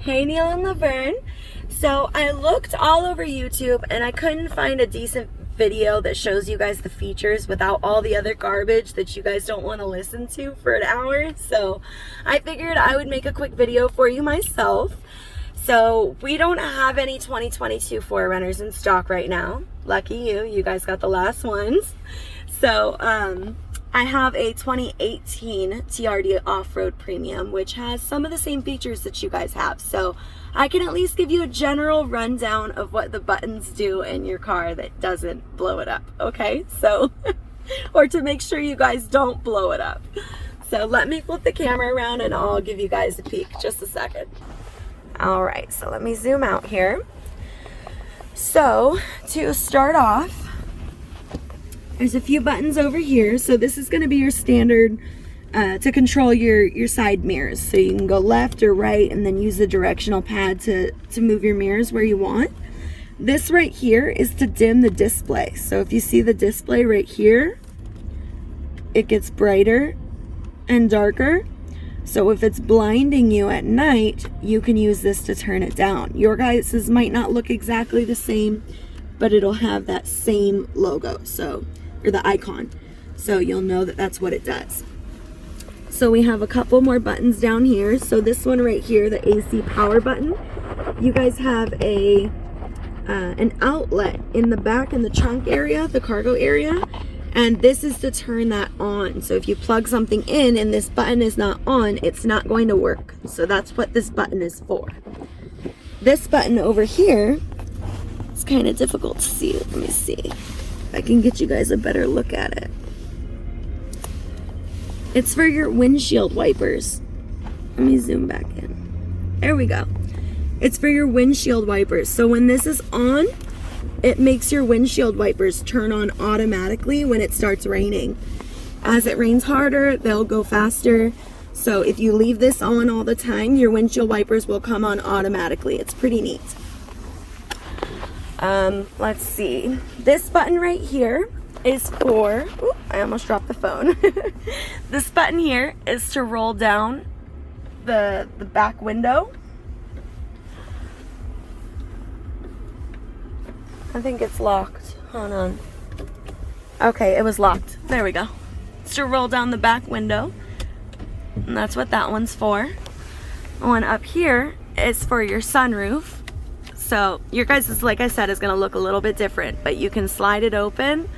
Hey Neil and Laverne. So I looked all over YouTube and I couldn't find a decent video that shows you guys the features without all the other garbage that you guys don't want to listen to for an hour. So I figured I would make a quick video for you myself. So we don't have any 2022 4Runners in stock right now. Lucky you, you guys got the last ones. So I have a 2018 TRD Off-Road Premium, which has some of the same features that you guys have. So I can at least give you a general rundown of what the buttons do in your car that doesn't blow it up, okay? So, or to make sure you guys don't blow it up. So let me flip the camera around and I'll give you guys a peek. Just a second. All right, so let me zoom out here. So to start off, there's a few buttons over here. So this is going to be your standard to control your side mirrors. So you can go left or right and then use the directional pad to move your mirrors where you want. This right here is to dim the display. So if you see the display right here, it gets brighter and darker. So if it's blinding you at night, you can use this to turn it down. Your guys's might not look exactly the same, but it'll have that same logo, or the icon. So you'll know that that's what it does. So we have a couple more buttons down here. So this one right here, the AC power button, you guys have an outlet in the back in the trunk area, the cargo area, and this is to turn that on. So if you plug something in and this button is not on, it's not going to work. So that's what this button is for. This button over here, it's kind of difficult to see. Let me see if I can get you guys a better look at it. It's for your windshield wipers. Let me zoom back in. There we go. It's for your windshield wipers. So when this is on, it makes your windshield wipers turn on automatically when it starts raining. As it rains harder, they'll go faster. So if you leave this on all the time, your windshield wipers will come on automatically. It's pretty neat. Let's see. This button right here is for, ooh, I almost dropped the phone. This button here is to roll down the back window. I think it's locked. Hold on. Okay, it was locked. There we go. It's to roll down the back window. And that's what that one's for. The one up here is for your sunroof. So your guys', like I said, is going to look a little bit different, but you can slide it open,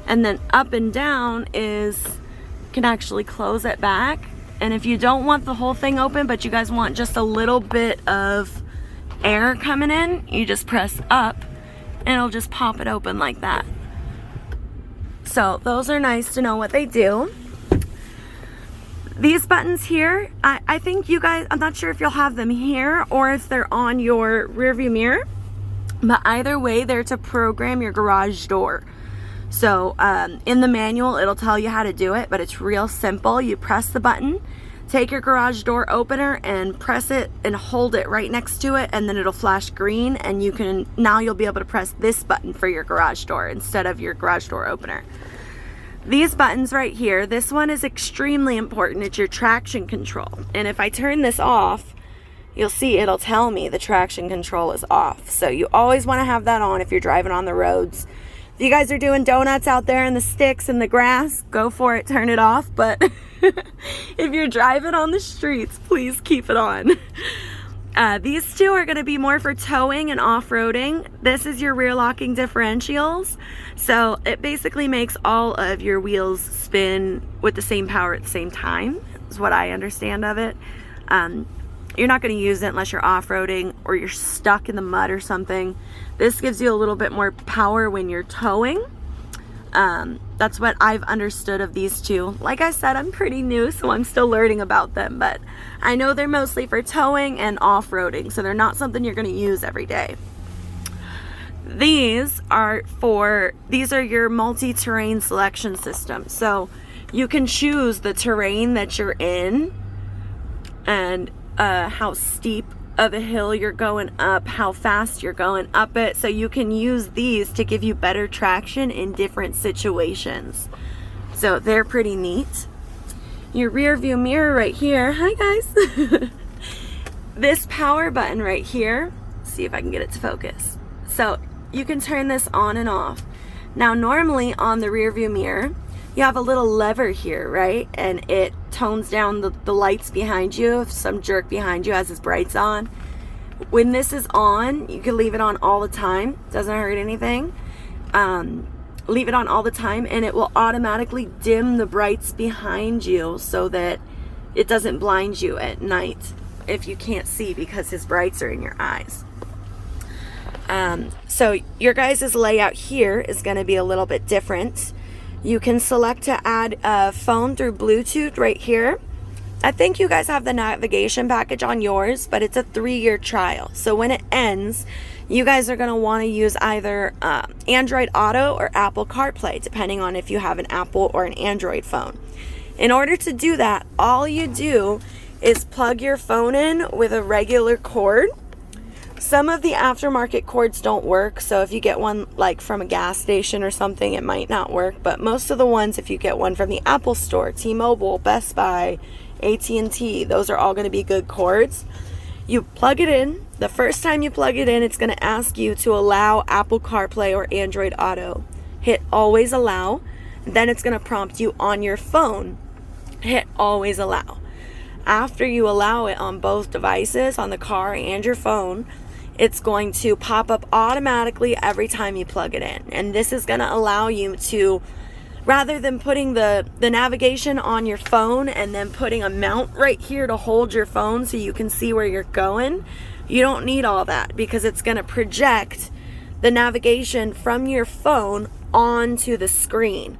and then up and down is, you can actually close it back. And if you don't want the whole thing open, but you guys want just a little bit of air coming in, you just press up and it'll just pop it open like that. So those are nice to know what they do. These buttons here, I think you guys, I'm not sure if you'll have them here or if they're on your rearview mirror, but either way, they're to program your garage door. So in the manual, it'll tell you how to do it, but it's real simple. You press the button, take your garage door opener and press it and hold it right next to it, and then it'll flash green, and now you'll be able to press this button for your garage door instead of your garage door opener. These buttons right here, this one is extremely important. It's your traction control. And if I turn this off, you'll see it'll tell me the traction control is off. So you always want to have that on if you're driving on the roads. If you guys are doing donuts out there in the sticks and the grass, go for it, turn it off. But if you're driving on the streets, please keep it on. These two are going to be more for towing and off-roading. This is your rear locking differentials. So it basically makes all of your wheels spin with the same power at the same time, is what I understand of it. You're not going to use it unless you're off-roading or you're stuck in the mud or something. This gives you a little bit more power when you're towing. That's what I've understood of these two. Like I said, I'm pretty new, so I'm still learning about them, but I know they're mostly for towing and off-roading, so they're not something you're going to use every day. These are your multi-terrain selection system. So you can choose the terrain that you're in and how steep of a hill you're going up, how fast you're going up it. So you can use these to give you better traction in different situations. So they're pretty neat. Your rear view mirror right here, hi guys, this power button right here, see if I can get it to focus. So you can turn this on and off. Now normally on the rear view mirror, you have a little lever here, right? And it tones down the lights behind you if some jerk behind you has his brights on. When this is on, you can leave it on all the time. Doesn't hurt anything. Leave it on all the time and it will automatically dim the brights behind you so that it doesn't blind you at night if you can't see because his brights are in your eyes. So your guys' layout here is going to be a little bit different. You can select to add a phone through Bluetooth right here. I think you guys have the navigation package on yours, but it's a 3-year trial. So when it ends, you guys are going to want to use either Android Auto or Apple CarPlay, depending on if you have an Apple or an Android phone. In order to do that, all you do is plug your phone in with a regular cord. Some of the aftermarket cords don't work, so if you get one like from a gas station or something, it might not work. But most of the ones, if you get one from the Apple Store, T-Mobile, Best Buy, AT&T, those are all going to be good cords. You plug it in. The first time you plug it in, it's going to ask you to allow Apple CarPlay or Android Auto. Hit always allow. Then it's going to prompt you on your phone. Hit always allow. After you allow it on both devices, on the car and your phone, it's going to pop up automatically every time you plug it in. And this is going to allow you to, rather than putting the navigation on your phone and then putting a mount right here to hold your phone so you can see where you're going, you don't need all that because it's going to project the navigation from your phone onto the screen.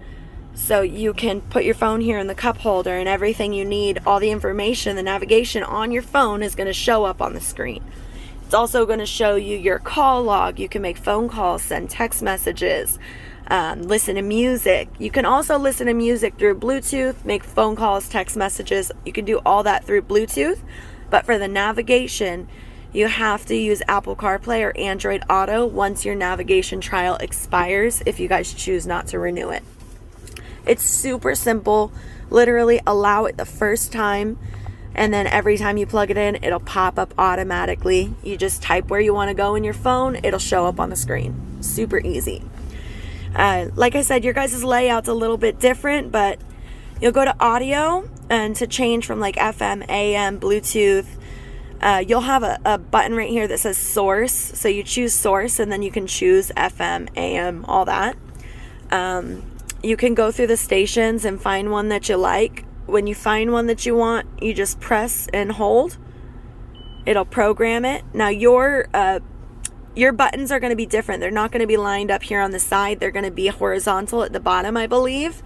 So you can put your phone here in the cup holder and everything you need, all the information, the navigation on your phone is going to show up on the screen. It's also going to show you your call log. You can make phone calls, send text messages, listen to music. You can also listen to music through Bluetooth, make phone calls, text messages. You can do all that through Bluetooth. But for the navigation, you have to use Apple CarPlay or Android Auto once your navigation trial expires if you guys choose not to renew it. It's super simple. Literally allow it the first time, and then every time you plug it in, it'll pop up automatically. You just type where you want to go in your phone, it'll show up on the screen. Super easy. Like I said, your guys' layout's a little bit different, but you'll go to audio, and to change from like FM, AM, Bluetooth, you'll have a button right here that says source. So you choose source, and then you can choose FM, AM, all that. You can go through the stations and find one that you like. When you find one that you want, you just press and hold. It'll program it. Now your buttons are going to be different. They're not going to be lined up here on the side. They're going to be horizontal at the bottom, I believe.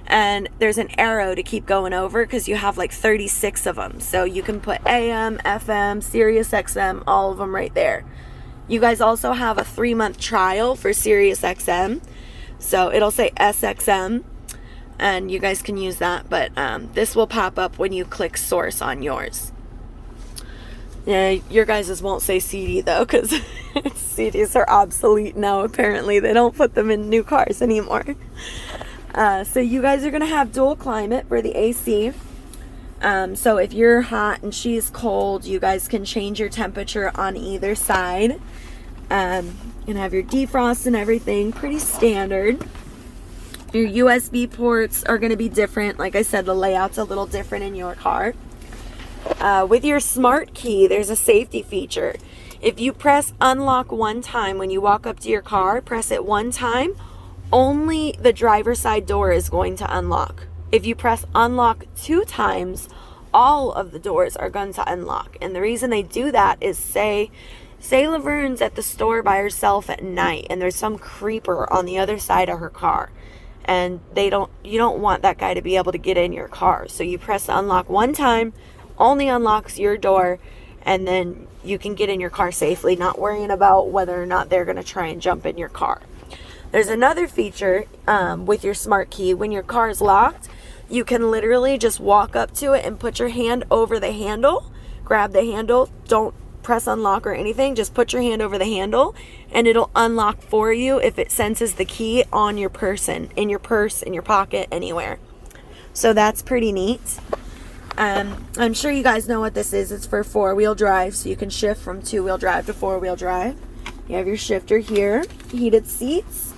And there's an arrow to keep going over because you have like 36 of them. So you can put AM, FM, Sirius XM, all of them right there. You guys also have a 3-month trial for Sirius XM. So it'll say SXM, and you guys can use that, but this will pop up when you click source on yours. Yeah, your guys' won't say CD though, because CDs are obsolete now apparently. They don't put them in new cars anymore. So you guys are going to have dual climate for the AC. So if you're hot and she's cold, you guys can change your temperature on either side. And have your defrost and everything, pretty standard. Your USB ports are going to be different. Like I said, the layout's a little different in your car. With your smart key, there's a safety feature. If you press unlock one time when you walk up to your car, press it one time, only the driver's side door is going to unlock. If you press unlock 2 times, all of the doors are going to unlock. And the reason they do that is say Laverne's at the store by herself at night and there's some creeper on the other side of her car, and you don't want that guy to be able to get in your car. So you press unlock one time, only unlocks your door, and then you can get in your car safely, not worrying about whether or not they're going to try and jump in your car. There's another feature with your smart key. When your car is locked, you can literally just walk up to it and put your hand over the handle, grab the handle, don't press unlock or anything, just put your hand over the handle and it'll unlock for you if it senses the key on your person, in your purse, in your pocket, anywhere. So that's pretty neat. I'm sure you guys know what this is. It's for 4-wheel drive, so you can shift from 2-wheel drive to 4-wheel drive. You have your shifter here, heated seats.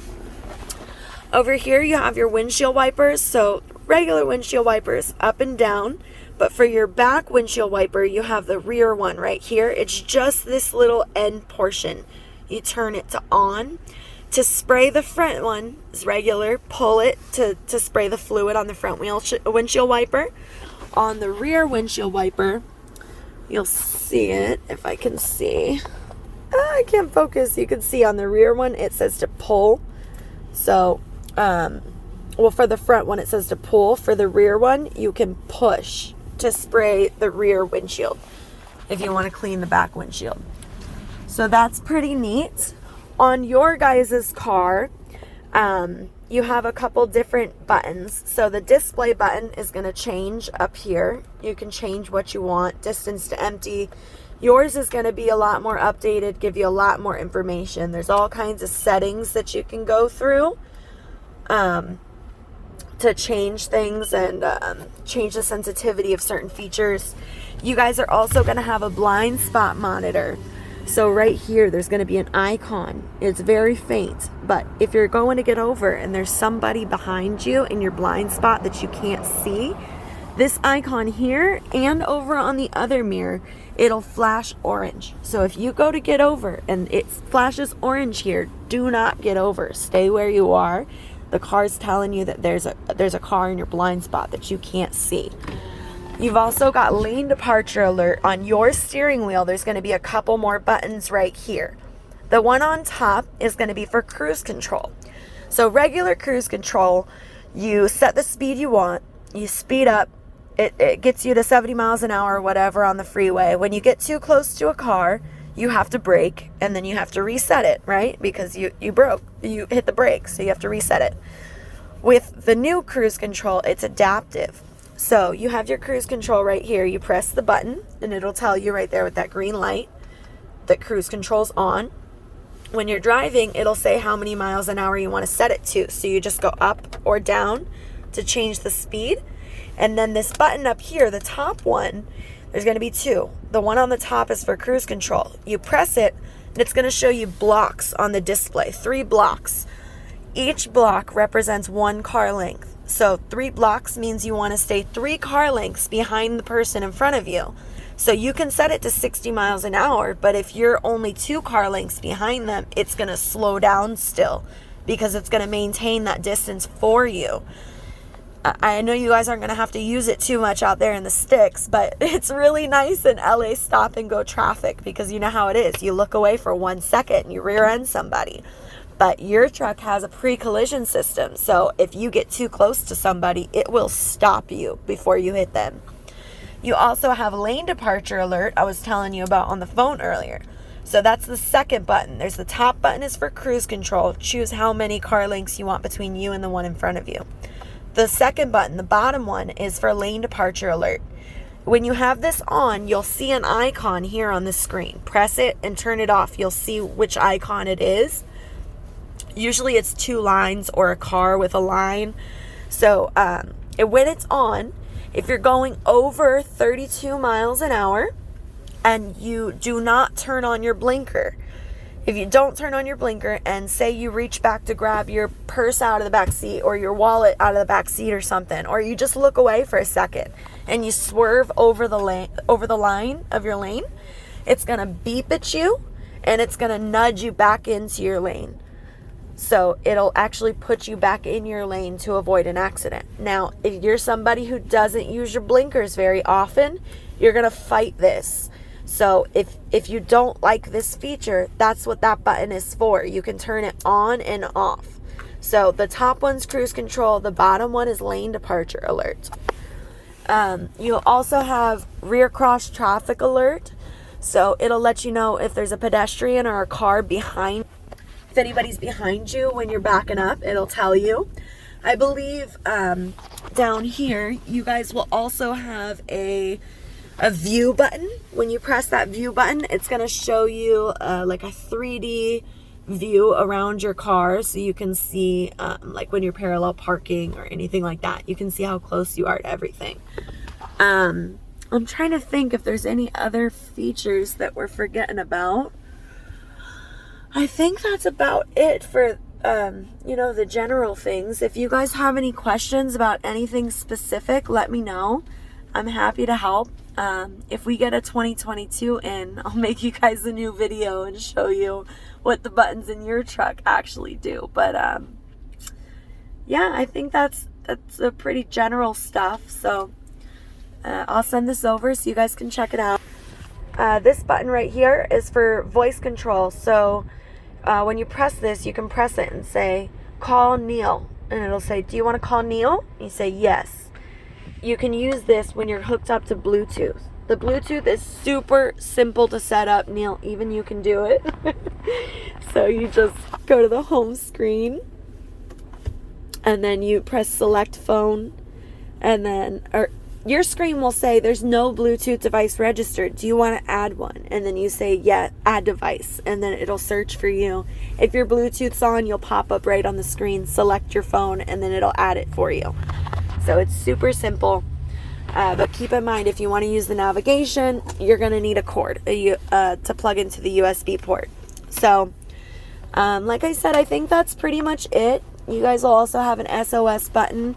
Over here you have your windshield wipers, so regular windshield wipers up and down, but for your back windshield wiper you have the rear one right here. It's just this little end portion. You turn it to on. To spray the front one is regular, pull it to spray the fluid on the front windshield wiper. On the rear windshield wiper, you'll see it, if I can see. I can't focus. You can see on the rear one it says to pull. So, well, for the front one it says to pull. For the rear one, you can push to spray the rear windshield if you want to clean the back windshield. So that's pretty neat. On your guys' car, you have a couple different buttons. So the display button is going to change up here. You can change what you want, distance to empty. Yours is going to be a lot more updated, give you a lot more information. There's all kinds of settings that you can go through to change things and change the sensitivity of certain features. You guys are also going to have a blind spot monitor. So right here, there's going to be an icon. It's very faint, but if you're going to get over and there's somebody behind you in your blind spot that you can't see, this icon here and over on the other mirror, it'll flash orange. So if you go to get over and it flashes orange here, do not get over. Stay where you are. The car's telling you that there's a car in your blind spot that you can't see. You've also got lane departure alert. On your steering wheel, there's going to be a couple more buttons right here. The one on top is going to be for cruise control. So regular cruise control, you set the speed you want, you speed up, it gets you to 70 miles an hour or whatever on the freeway. When you get too close to a car, you have to brake, and then you have to reset it, right? Because you hit the brakes, so you have to reset it. With the new cruise control, it's adaptive. So you have your cruise control right here. You press the button and it'll tell you right there with that green light that cruise control's on. When you're driving, it'll say how many miles an hour you want to set it to. So you just go up or down to change the speed. And then this button up here, the top one, there's going to be two. The one on the top is for cruise control. You press it and it's going to show you blocks on the display, 3 blocks. Each block represents 1 car length. So 3 blocks means you want to stay 3 car lengths behind the person in front of you. So you can set it to 60 miles an hour, but if you're only 2 car lengths behind them, it's going to slow down still because it's going to maintain that distance for you. I know you guys aren't going to have to use it too much out there in the sticks, but it's really nice in LA stop and go traffic because you know how it is. You look away for 1 second and you rear end somebody. But your truck has a pre-collision system, so if you get too close to somebody, it will stop you before you hit them. You also have lane departure alert I was telling you about on the phone earlier. So that's the second button. There's the top button is for cruise control. Choose how many car lengths you want between you and the one in front of you. The second button, the bottom one, is for lane departure alert. When you have this on, you'll see an icon here on the screen. Press it and turn it off. You'll see which icon it is. Usually it's 2 lines or a car with a line. So when it's on, if you're going over 32 miles an hour and you do not turn on your blinker, if you don't turn on your blinker and say you reach back to grab your purse out of the back seat or your wallet out of the back seat or something, or you just look away for a second and you swerve over the line of your lane, it's going to beep at you and it's going to nudge you back into your lane. So it'll actually put you back in your lane to avoid an accident. Now, if you're somebody who doesn't use your blinkers very often, you're going to fight this. So if you don't like this feature, that's what that button is for. You can turn it on and off. So the top one's cruise control. The bottom one is lane departure alert. You'll also have rear cross traffic alert. So it'll let you know if there's a pedestrian or a car behind. If anybody's behind you when you're backing up, it'll tell you. I believe down here, you guys will also have a view button. When you press that view button, it's going to show you like a 3D view around your car, so you can see like when you're parallel parking or anything like that. You can see how close you are to everything. I'm trying to think if there's any other features that we're forgetting about. I think that's about it for, you know, the general things. If you guys have any questions about anything specific, let me know. I'm happy to help. If we get a 2022 in, I'll make you guys a new video and show you what the buttons in your truck actually do. But yeah, I think that's a pretty general stuff. So I'll send this over so you guys can check it out. This button right here is for voice control. So when you press this, you can press it and say, call Neil. And it'll say, do you want to call Neil? You say yes. You can use this when you're hooked up to Bluetooth. The Bluetooth is super simple to set up, Neil. Even you can do it. So you just go to the home screen and then you press select phone, and then your screen will say there's no Bluetooth device registered. Do you want to add one? And then you say, yeah, add device. And then it'll search for you. If your Bluetooth's on, you'll pop up right on the screen, select your phone, and then it'll add it for you. So it's super simple. But keep in mind, if you want to use the navigation, you're going to need a cord to plug into the USB port. So, like I said, I think that's pretty much it. You guys will also have an SOS button.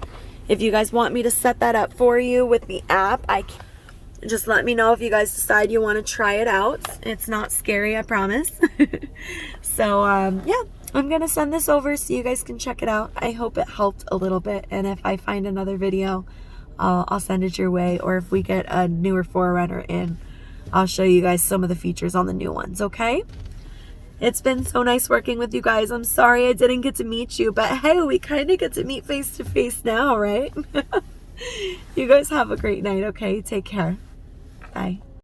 If you guys want me to set that up for you with the app, just let me know if you guys decide you want to try it out. It's not scary, I promise. So, yeah, I'm going to send this over so you guys can check it out. I hope it helped a little bit. And if I find another video, I'll send it your way. Or if we get a newer 4Runner in, I'll show you guys some of the features on the new ones, okay? It's been so nice working with you guys. I'm sorry I didn't get to meet you, but hey, we kind of get to meet face to face now, right? You guys have a great night, okay? Take care. Bye.